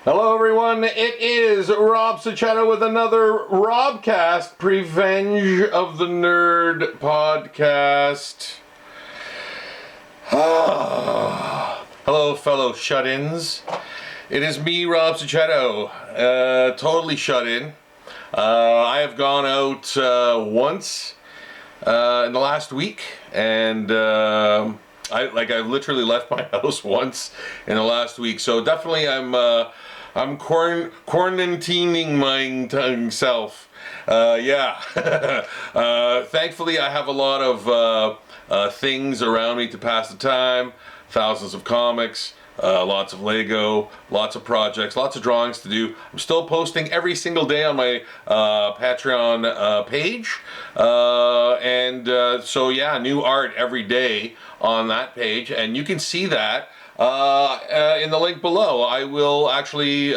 Hello everyone, it is Rob Sacchetto with another Robcast, Revenge of the Nerd podcast. Hello fellow shut-ins. It is me, Rob Sacchetto, totally shut in. I have gone out once in the last week, and I've literally left my house once in the last week, so definitely I'm quarantining myself. Thankfully, I have a lot of things around me to pass the time. Thousands of comics, lots of Lego, lots of projects, lots of drawings to do. I'm still posting every single day on my Patreon page. So yeah, new art every day on that page. And you can see that in the link below. I will actually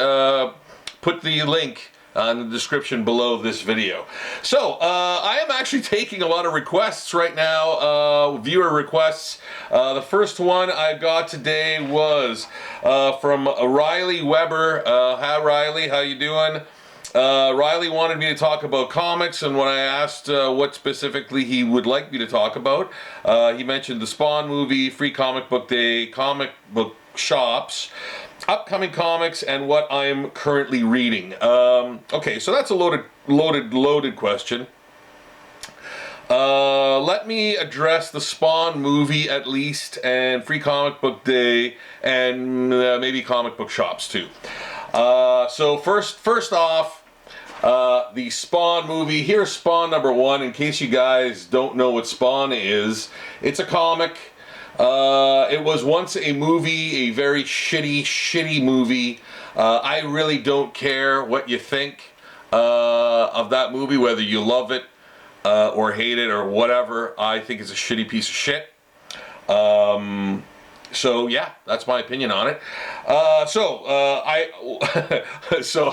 put the link in the description below this video. So I am actually taking a lot of requests right now, viewer requests. The first one I got today was from Riley Weber. Hi Riley, how you doing? Riley wanted me to talk about comics, and when I asked what specifically he would like me to talk about, he mentioned the Spawn movie, Free Comic Book Day, comic book shops, upcoming comics, and what I'm currently reading. Okay, so that's a loaded question. Let me address the Spawn movie at least, and Free Comic Book Day, and maybe comic book shops too. So first off, the Spawn movie. Here's Spawn number 1, in case you guys don't know what Spawn is. It's a comic. It was once a movie, a very shitty movie. I really don't care what you think of that movie, whether you love it or hate it or whatever. I think it's a shitty piece of shit. So yeah, that's my opinion on it. So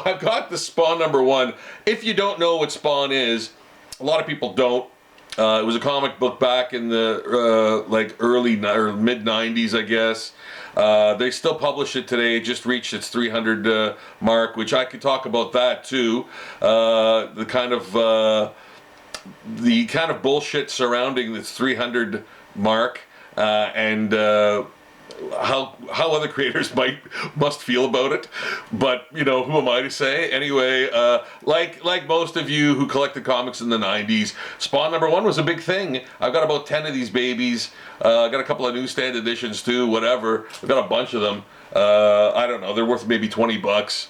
I've got the Spawn number 1. If you don't know what Spawn is, a lot of people don't. It was a comic book back in the early or mid 90s, I guess. They still publish it today. It just reached its 300 mark, which I could talk about that too. The kind of bullshit surrounding this 300 mark, and how other creators must feel about it, but you know, who am I to say? Anyway, like most of you who collected comics in the 90s, Spawn number 1 was a big thing. I've got about 10 of these babies. I got a couple of newsstand editions too, whatever. I've got a bunch of them. I don't know, they're worth maybe $20.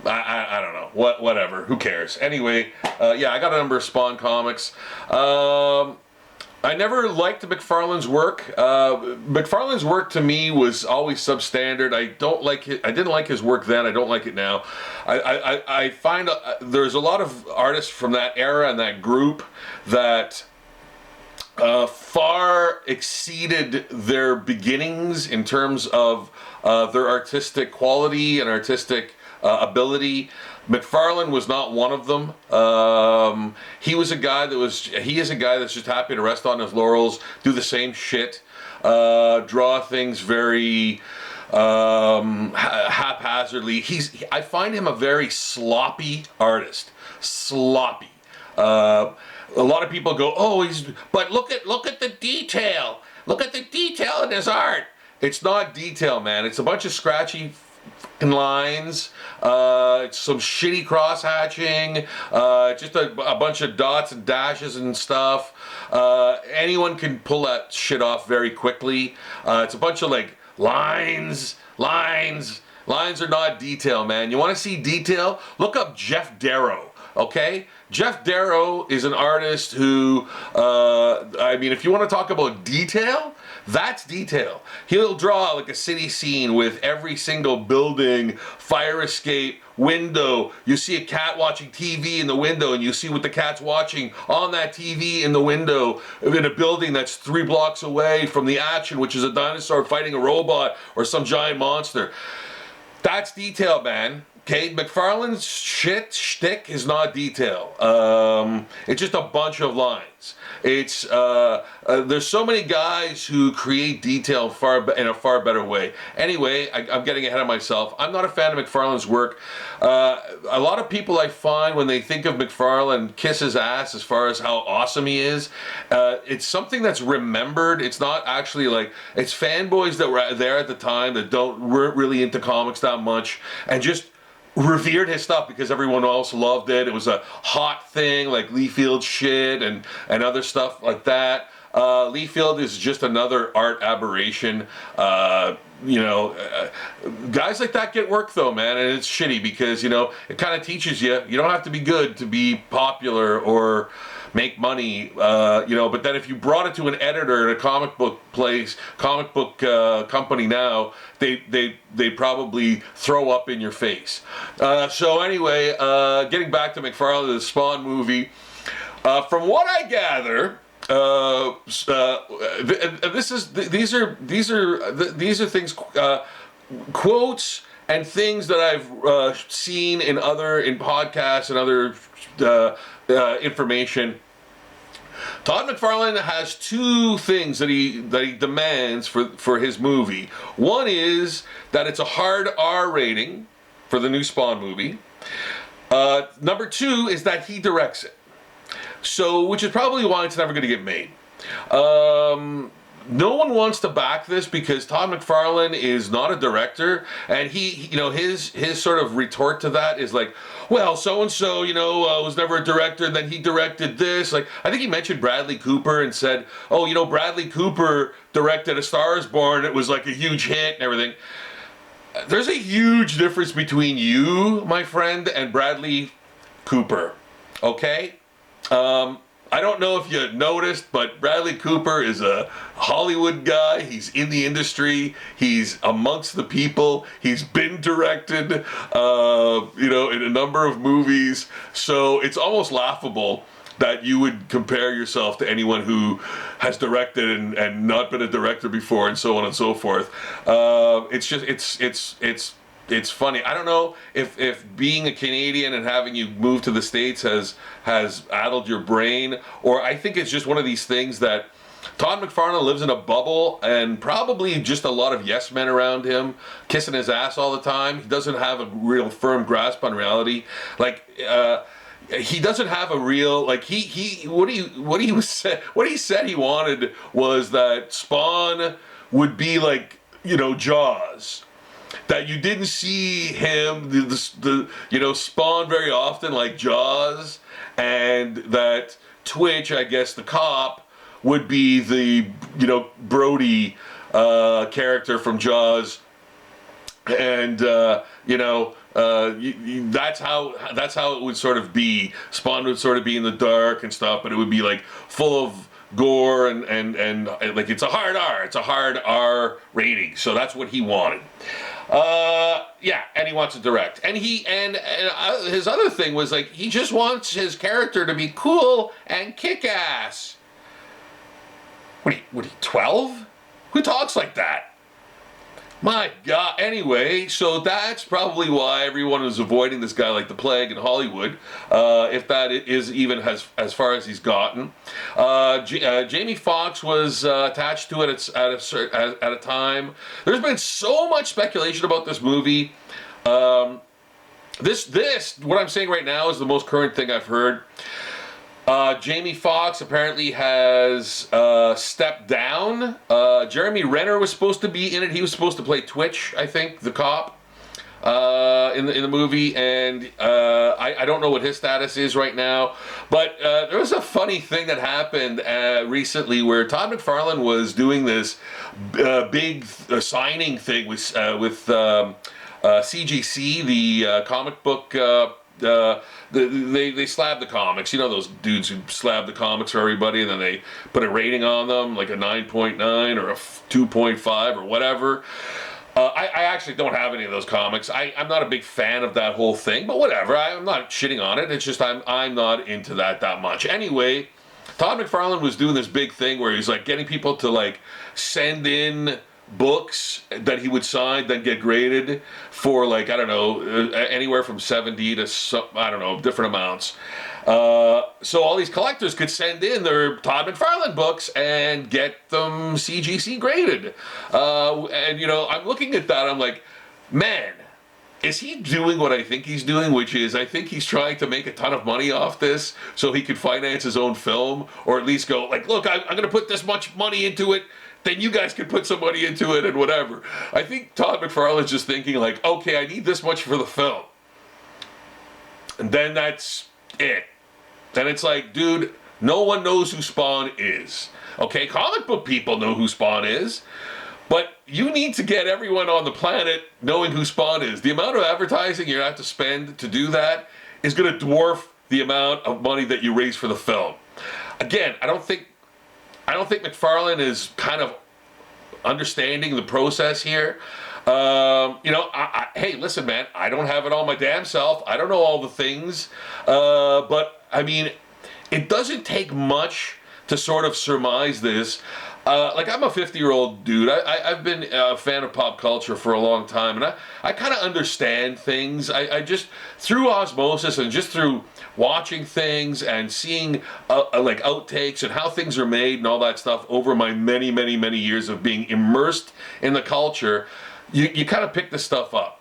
I don't know, whatever, who cares? Anyway, yeah, I got a number of Spawn comics. I never liked McFarlane's work. McFarlane's work to me was always substandard. I didn't like his work then. I don't like it now. I find there's a lot of artists from that era and that group that far exceeded their beginnings in terms of their artistic quality and artistic ability. McFarlane was not one of them. He is a guy that's just happy to rest on his laurels, do the same shit, draw things very haphazardly. I find him a very sloppy artist. Sloppy. A lot of people go, oh, but look at the detail. Look at the detail in his art. It's not detail, man. It's a bunch of scratchy lines, some shitty cross-hatching, just a bunch of dots and dashes and stuff. Anyone can pull that shit off very quickly. It's a bunch of lines. Lines are not detail, man. You want to see detail? Look up Jeff Darrow. Okay? Jeff Darrow is an artist who, if you want to talk about detail, that's detail. He'll draw a city scene with every single building, fire escape, window. You see a cat watching TV in the window, and you see what the cat's watching on that TV in the window in a building that's 3 blocks away from the action, which is a dinosaur fighting a robot or some giant monster. That's detail, man. Okay, McFarlane's shtick is not detail. It's just a bunch of lines. It's there's so many guys who create detail in a far better way. Anyway, I'm getting ahead of myself. I'm not a fan of McFarlane's work. A lot of people I find when they think of McFarlane kiss his ass as far as how awesome he is. It's something that's remembered. It's not actually like, it's fanboys that were there at the time that weren't really into comics that much and just revered his stuff because everyone else loved it. It was a hot thing, like Liefeld shit and other stuff like that. Liefeld is just another art aberration. Guys like that get work though, man, and it's shitty because, it kind of teaches you don't have to be good to be popular or make money, but then if you brought it to an editor at a comic book company now, they probably throw up in your face. So anyway, getting back to McFarlane, the Spawn movie, from what I gather, these are things, quotes and things that I've seen in podcasts and other information. Todd McFarlane has two things that he demands for his movie. One is that it's a hard R rating for the new Spawn movie. Number two is that he directs it. So, which is probably why it's never going to get made. No one wants to back this because Todd McFarlane is not a director, and his sort of retort to that is like, well, so-and-so, was never a director, and then he directed this. Like, I think he mentioned Bradley Cooper and said, oh, Bradley Cooper directed A Star Is Born, it was like a huge hit and everything. There's a huge difference between you, my friend, and Bradley Cooper, okay? I don't know if you noticed, but Bradley Cooper is a Hollywood guy. He's in the industry. He's amongst the people. He's been directed, in a number of movies. So it's almost laughable that you would compare yourself to anyone who has directed and not been a director before, and so on and so forth. It's funny. I don't know if being a Canadian and having you move to the States has addled your brain, or I think it's just one of these things that Todd McFarlane lives in a bubble and probably just a lot of yes men around him kissing his ass all the time. He doesn't have a real firm grasp on reality. Like, he doesn't have a real, like, what he said he wanted was that Spawn would be like, Jaws. That you didn't see him, Spawn very often like Jaws, and that Twitch, I guess the cop, would be the, Brody character from Jaws, and, that's how it would sort of be. Spawn would sort of be in the dark and stuff, but it would be like full of gore and like it's a hard R rating, so that's what he wanted. And he wants to direct, and his other thing was like he just wants his character to be cool and kick-ass. What are you 12? Who talks like that? My God. Anyway, so that's probably why everyone is avoiding this guy like the plague in Hollywood, if that is even as far as he's gotten. Jamie Foxx was attached to it at a time. There's been so much speculation about this movie. This what I'm saying right now is the most current thing I've heard. Jamie Foxx apparently has stepped down. Jeremy Renner was supposed to be in it. He was supposed to play Twitch, I think, the cop, in the movie, and I don't know what his status is right now. But there was a funny thing that happened recently where Todd McFarlane was doing this big signing thing with CGC, the comic book. They slab the comics, those dudes who slab the comics for everybody, and then they put a rating on them, like a 9.9 or a 2.5 or whatever. I actually don't have any of those comics. I'm not a big fan of that whole thing, but whatever. I'm not shitting on it. It's just I'm not into that much. Anyway, Todd McFarlane was doing this big thing where he's like getting people to like send in books that he would sign then get graded for, like, I don't know, anywhere from 70 to some, I don't know, different amounts. So all these collectors could send in their Todd McFarlane books and get them CGC graded. And, you know, I'm looking at that, I'm like, man, is he doing what I think he's doing, which is I think he's trying to make a ton of money off this so he can finance his own film, or at least go, like, look, I'm going to put this much money into it, then you guys can put some money into it and whatever. I think Todd McFarlane's just thinking, like, okay, I need this much for the film. And then that's it. And it's like, dude, no one knows who Spawn is. Okay, comic book people know who Spawn is. But you need to get everyone on the planet knowing who Spawn is. The amount of advertising you have to spend to do that is going to dwarf the amount of money that you raise for the film. Again, I don't think McFarlane is kind of understanding the process here. You know, hey, listen, man, I don't have it all my damn self. I don't know all the things. But, I mean, it doesn't take much to sort of surmise this. Like, I'm a 50-year-old dude. I've been a fan of pop culture for a long time, and I kind of understand things. I just, through osmosis and just through watching things and seeing, like, outtakes and how things are made and all that stuff over my many, many, many years of being immersed in the culture, you kind of pick this stuff up.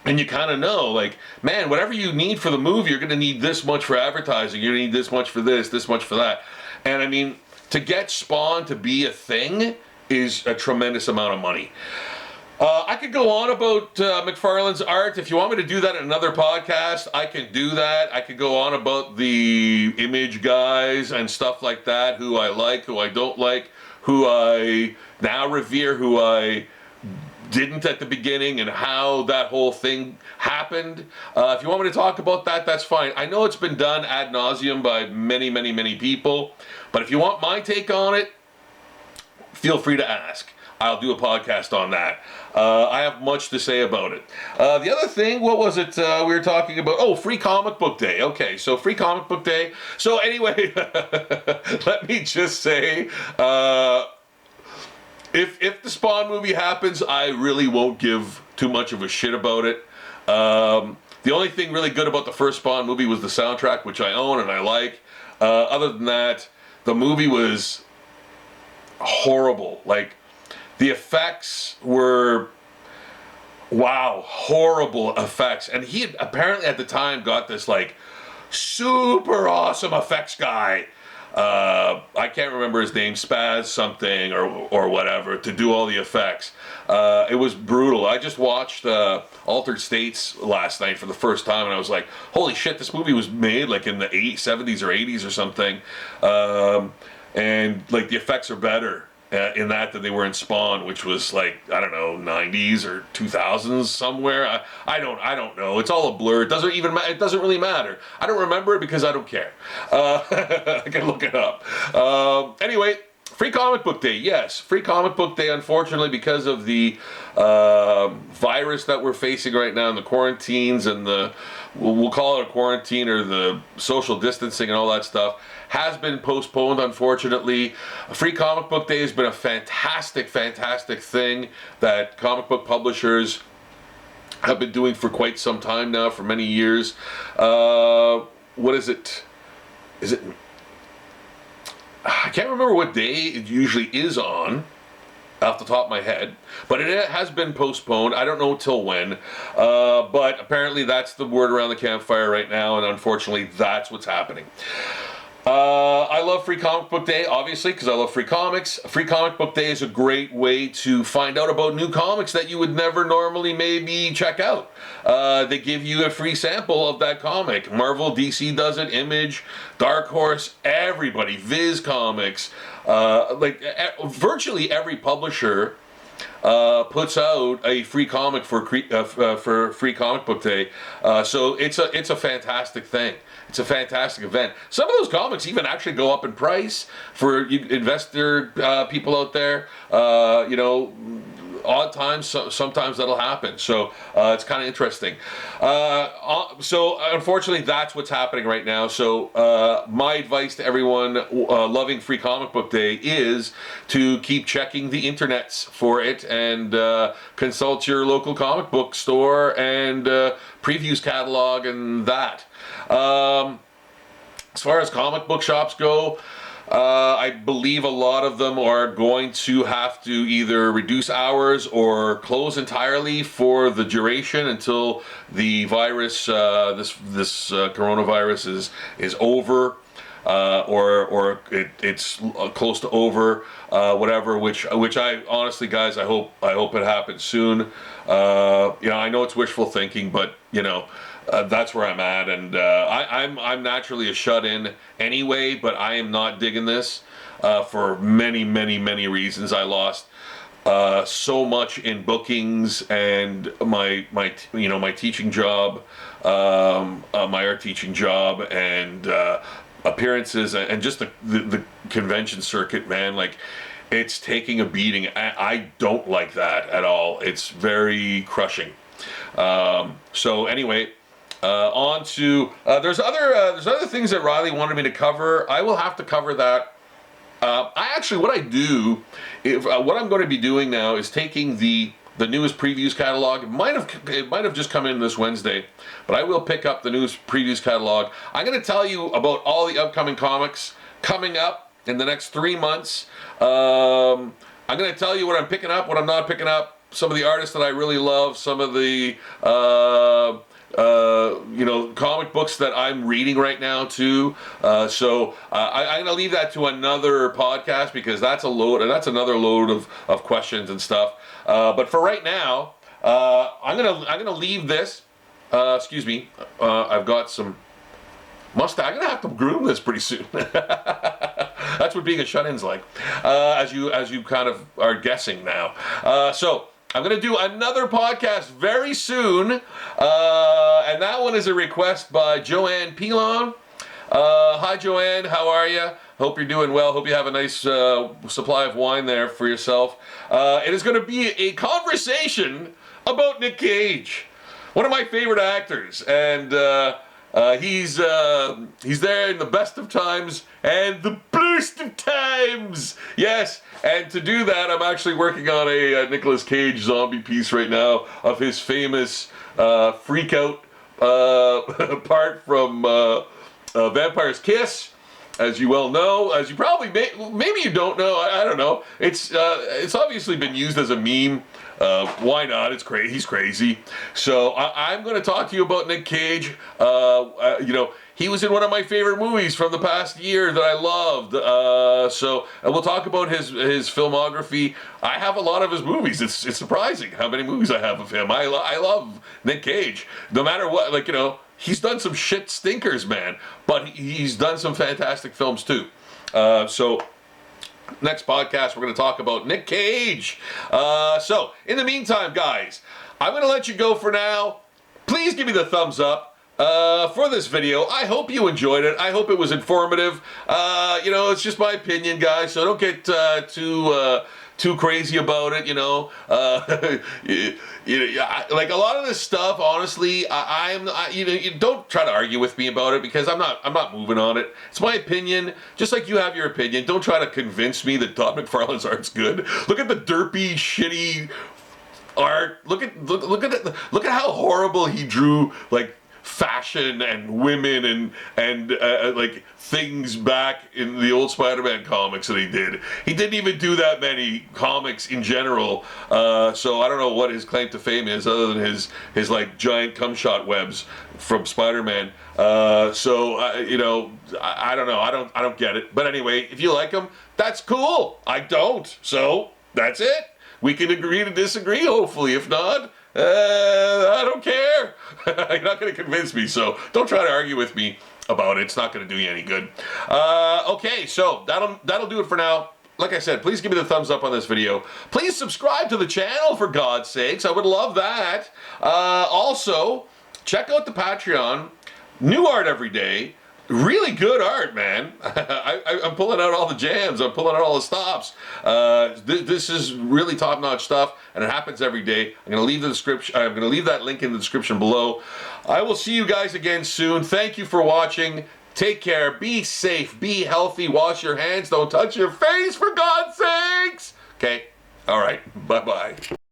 And you kind of know, like, man, whatever you need for the movie, you're going to need this much for advertising. You're going to need this much for this much for that. And, I mean, to get Spawn to be a thing is a tremendous amount of money. I could go on about McFarlane's art. If you want me to do that in another podcast, I can do that. I could go on about the Image guys and stuff like that, who I like, who I don't like, who I now revere, who I didn't at the beginning, and how that whole thing happened. If you want me to talk about that, that's fine. I know it's been done ad nauseum by many, many, many people, but if you want my take on it, feel free to ask. I'll do a podcast on that. I have much to say about it. The other thing, what was it we were talking about? Oh, Free Comic Book Day. Okay, so Free Comic Book Day. So anyway, let me just say, if the Spawn movie happens, I really won't give too much of a shit about it. The only thing really good about the first Spawn movie was the soundtrack, which I own and I like. Other than that, the movie was horrible. Like, the effects were, wow, horrible effects. And he had apparently at the time got this, like, super awesome effects guy. I can't remember his name, Spaz something or whatever, to do all the effects. It was brutal. I just watched Altered States last night for the first time, and I was like, holy shit, this movie was made like in the 70s or 80s or something. And like the effects are better in that than they were in Spawn, which was like, I don't know, 90s or 2000s somewhere. I don't know. It's all a blur. It doesn't really matter. I don't remember it because I don't care. I can look it up. Anyway, Free Comic Book Day. Yes, Free Comic Book Day, unfortunately, because of the virus that we're facing right now and the quarantines and we'll call it a quarantine or the social distancing and all that stuff, has been postponed, unfortunately. Free Comic Book Day has been a fantastic, fantastic thing that comic book publishers have been doing for quite some time now, for many years. What is it? Is it? I can't remember what day it usually is on, off the top of my head, but it has been postponed. I don't know till when, but apparently that's the word around the campfire right now, and unfortunately that's what's happening. I love Free Comic Book Day, obviously, because I love free comics. Free Comic Book Day is a great way to find out about new comics that you would never normally maybe check out. They give you a free sample of that comic. Marvel, DC does it, Image, Dark Horse, everybody, Viz Comics. Virtually every publisher puts out a free comic for Free Comic Book Day. So it's a fantastic thing. It's a fantastic event. Some of those comics even actually go up in price for you investor people out there. You know, odd times, sometimes that'll happen. So it's kind of interesting. So unfortunately, that's what's happening right now. So my advice to everyone loving Free Comic Book Day is to keep checking the internets for it and consult your local comic book store and previews catalog and that. As far as comic book shops go, I believe a lot of them are going to have to either reduce hours or close entirely for the duration until the virus, this coronavirus is over, or it's close to over, whatever. Which I honestly, guys, I hope it happens soon. I know it's wishful thinking, but that's where I'm at, and I'm naturally a shut-in anyway, but I am not digging this for many reasons. I lost so much in bookings and my teaching job, my art teaching job, and appearances, and just the convention circuit, man. Like, it's taking a beating. I don't like that at all. It's very crushing. So anyway. On to there's other things that Riley wanted me to cover. I will have to cover that. What I'm going to be doing now is taking the newest previews catalog. It might have just come in this Wednesday, but I will pick up the newest previews catalog. I'm going to tell you about all the upcoming comics coming up in the next 3 months. I'm going to tell you what I'm picking up, what I'm not picking up, some of the artists that I really love, some of the comic books that I'm reading right now too. So I'm gonna leave that to another podcast, because that's another load of questions and stuff. But for right now, I'm gonna leave this. Excuse me. I've got some mustache. I'm gonna have to groom this pretty soon. That's what being a shut-in's like, as you kind of are guessing now. So I'm going to do another podcast very soon, and that one is a request by Joanne Pilon. Hi, Joanne. How are you? Hope you're doing well. Hope you have a nice supply of wine there for yourself. It is going to be a conversation about Nick Cage, one of my favorite actors, and he's there in the best of times and the worst of times. Yes, and to do that, I'm actually working on a Nicolas Cage zombie piece right now of his famous freak out part from Vampire's Kiss. As you well know, as you probably maybe you don't know, I don't know. It's obviously been used as a meme. Why not? It's crazy. He's crazy. So I'm going to talk to you about Nick Cage. He was in one of my favorite movies from the past year that I loved. So we'll talk about his filmography. I have a lot of his movies. It's surprising how many movies I have of him. I love Nick Cage. No matter what, he's done some shit stinkers, man. But he's done some fantastic films too. So next podcast, we're going to talk about Nick Cage. So in the meantime, guys, I'm going to let you go for now. Please give me the thumbs up for this video. I hope you enjoyed it. I hope it was informative. It's just my opinion, guys, so don't get too crazy about it. Like a lot of this stuff, honestly, you don't try to argue with me about it, because I'm not moving on it. It's my opinion, just like you have your opinion. Don't try to convince me that Todd McFarlane's art's good. Look at the derpy, shitty art. Look at how horrible he drew, like, fashion and women and like things back in the old Spider-Man comics that he did. He didn't even do that many comics in general, so I don't know what his claim to fame is, other than his like giant cum shot webs from Spider-Man. I don't know. I don't get it. But anyway, if you like him, that's cool. I don't. So that's it. We can agree to disagree, hopefully. If not, I don't care. You're not going to convince me, so don't try to argue with me about it. It's not going to do you any good. Okay, so that'll do it for now. Like I said, please give me the thumbs up on this video. Please subscribe to the channel, for God's sakes. I would love that. Also, check out the Patreon. New art every day. Really good art, man. I I'm pulling out all the jams. I'm pulling out all the stops. This is really top-notch stuff, and it happens every day. I'm going to leave the description. I'm going to leave that link in the description below. I will see you guys again soon. Thank you for watching. Take care. Be safe. Be healthy. Wash your hands. Don't touch your face, for God's sakes. Okay. All right. Bye-bye.